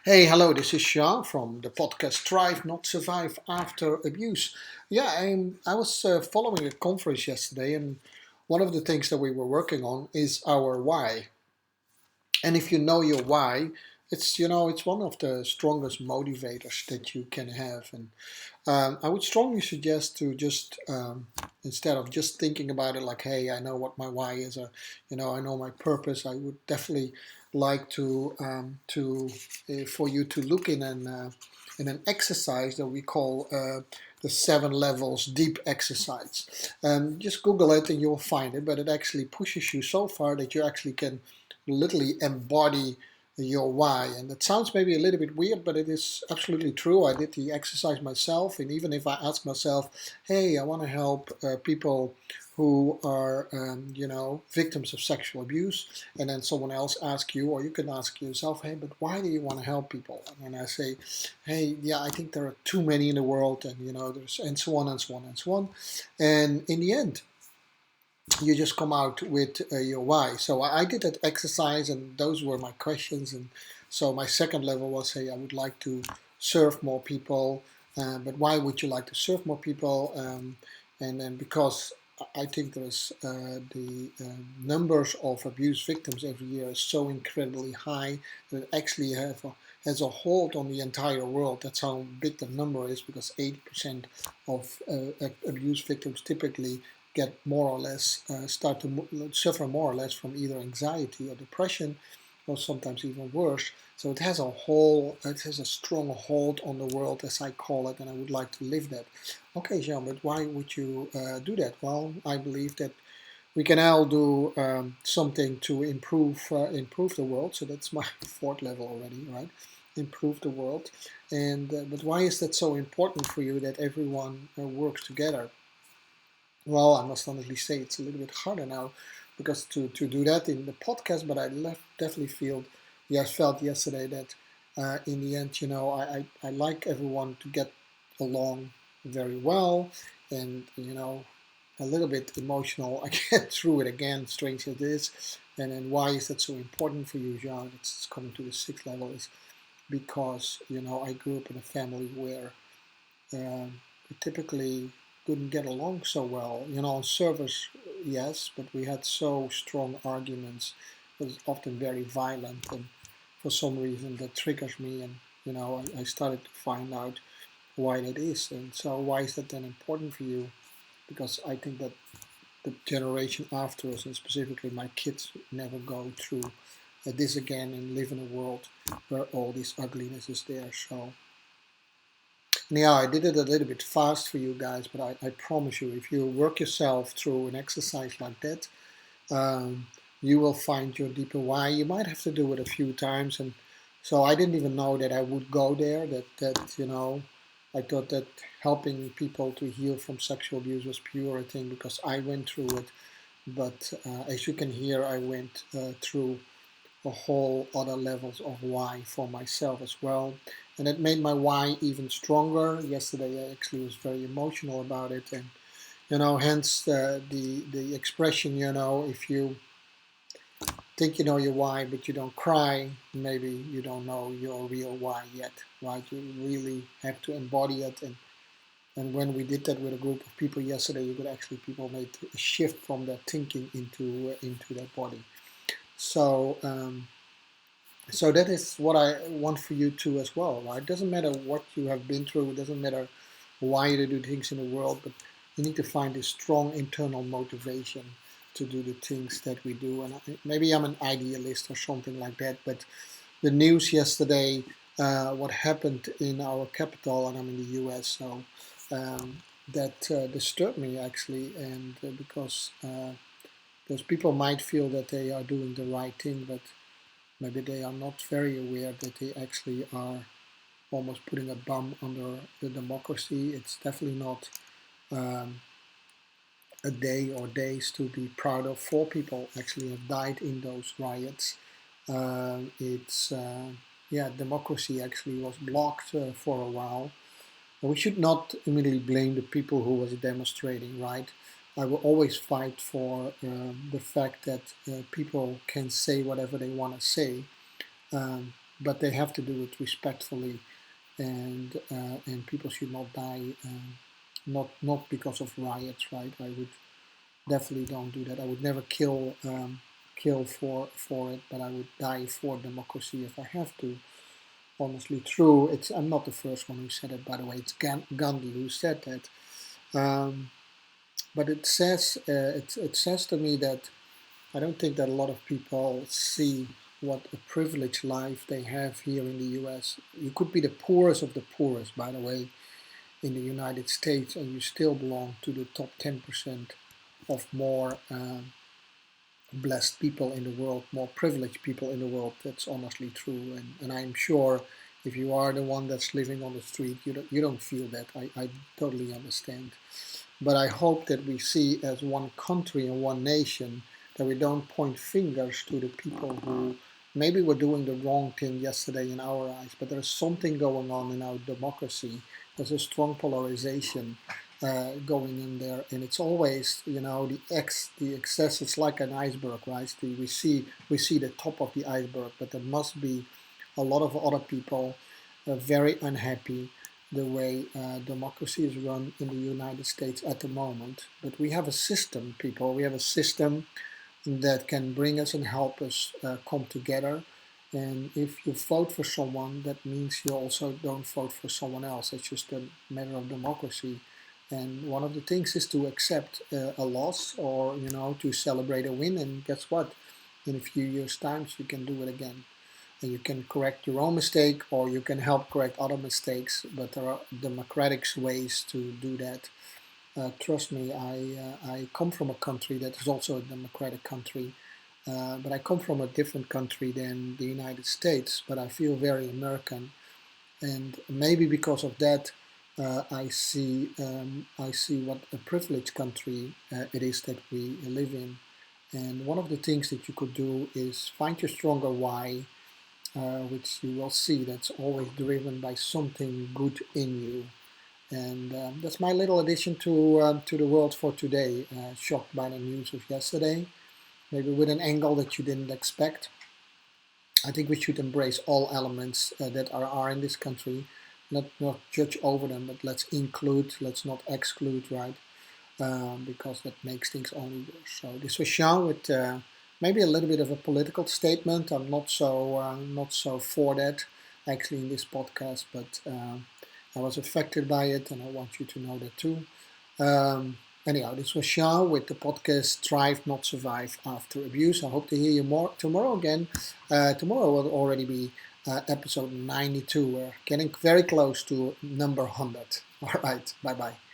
Hey, hello, this is Sean from the podcast Thrive Not Survive After Abuse. I was following a conference yesterday, and one of the things that we were working on is our why. And if you know your why, it's one of the strongest motivators that you can have. And I would strongly suggest to just instead of just thinking about it like, hey, I know what my why is, or I know my purpose. I would definitely like to for you to look in an exercise that we call the 7 levels deep exercise. Just Google it and you'll find it. But it actually pushes you so far that you actually can literally embody your why. And it sounds maybe a little bit weird, but it is absolutely true. I did the exercise myself, and even if I ask myself, hey, I want to help people who are, victims of sexual abuse, and then someone else asks you, or you can ask yourself, hey, but why do you want to help people? And I say, hey, yeah, I think there are too many in the world, and there's and so on and so on and so on. And in the end, you just come out with your why. So I did that exercise, and those were my questions. And so my second level was, hey, I would like to serve more people. But why would you like to serve more people? And then because I think there's the numbers of abuse victims every year is so incredibly high that it actually has a hold on the entire world. That's how big the number is, because 80% of abuse victims typically get more or less start to suffer more or less from either anxiety or depression, or sometimes even worse. So it has a strong hold on the world, as I call it, and I would like to live that. Okay, Jean, but why would you do that? Well, I believe that we can all do something to improve the world. So that's my fourth level already, right? Improve the world. And but why is that so important for you that everyone works together? Well, I must honestly say it's a little bit harder now, because to do that in the podcast, but definitely felt yesterday that in the end, I like everyone to get along very well, and a little bit emotional. I get through it again, strange as it is. And then why is that so important for you, Jean? It's coming to the sixth level is because I grew up in a family where we typically couldn't get along so well. On service, yes, but we had so strong arguments. It was often very violent, and for some reason that triggers me. And I started to find out why that is. And so, why is that then important for you? Because I think that the generation after us, and specifically my kids, never go through this again and live in a world where all this ugliness is there. So yeah, I did it a little bit fast for you guys, but I promise you, if you work yourself through an exercise like that, um, you will find your deeper why. You might have to do it a few times, and so I didn't even know that I would go there. That I thought that helping people to heal from sexual abuse was pure thing because I went through it. But as you can hear, I went through a whole other levels of why for myself as well. And it made my why even stronger. Yesterday I actually was very emotional about it, and hence the expression, if you think you know your why but you don't cry, maybe you don't know your real why yet, right? You really have to embody it. And when we did that with a group of people yesterday, you could actually people made a shift from their thinking into their body. So that is what I want for you too as well, right? It doesn't matter what you have been through. It doesn't matter why you do things in the world, but you need to find a strong internal motivation to do the things that we do. And maybe I'm an idealist or something like that, but the news yesterday, what happened in our capital, and I'm in the U.S., so that disturbed me actually, and because those people might feel that they are doing the right thing, but maybe they are not very aware that they actually are almost putting a bum under the democracy. It's definitely not um, a day or days to be proud of. Four people actually have died in those riots. It's yeah, democracy actually was blocked for a while. We should not immediately blame the people who was demonstrating, right? I will always fight for the fact that people can say whatever they want to say, but they have to do it respectfully, and people should not die, not because of riots, right? I would definitely don't do that. I would never kill for it, but I would die for democracy if I have to. Honestly, true. It's I'm not the first one who said it, by the way. It's Gandhi who said that. Um, but it says to me that I don't think that a lot of people see what a privileged life they have here in the U.S. You could be the poorest of the poorest, by the way, in the United States, and you still belong to the top 10% of more blessed people in the world, more privileged people in the world. That's honestly true, and I'm sure if you are the one that's living on the street, you don't feel that. I totally understand. But I hope that we see as one country and one nation that we don't point fingers to the people who maybe were doing the wrong thing yesterday in our eyes, but there's something going on in our democracy. There's a strong polarization going in there, and it's always, the excess. It's like an iceberg, right? We see the top of the iceberg, but there must be a lot of other people very unhappy the way democracy is run in the United States at the moment. But we have a system, people. We have a system that can bring us and help us come together. And if you vote for someone, that means you also don't vote for someone else. It's just a matter of democracy. And one of the things is to accept a loss, or to celebrate a win. And guess what? In a few years' time, you can do it again. And you can correct your own mistake, or you can help correct other mistakes. But there are democratic ways to do that. Trust me, I come from a country that is also a democratic country, but I come from a different country than the United States. But I feel very American, and maybe because of that, I see what a privileged country it is that we live in. And one of the things that you could do is find your stronger why, which you will see that's always driven by something good in you. And that's my little addition to the world for today. Shocked by the news of yesterday, maybe with an angle that you didn't expect. I think we should embrace all elements that are in this country, not judge over them, but let's include, let's not exclude, right? Because that makes things only worse. So this was Sean with maybe a little bit of a political statement. I'm not so for that actually in this podcast, but I was affected by it, and I want you to know that too. Anyhow, this was Sean with the podcast Thrive Not Survive After Abuse. I hope to hear you more tomorrow again. Tomorrow will already be episode 92. We're getting very close to number 100. All right, bye bye.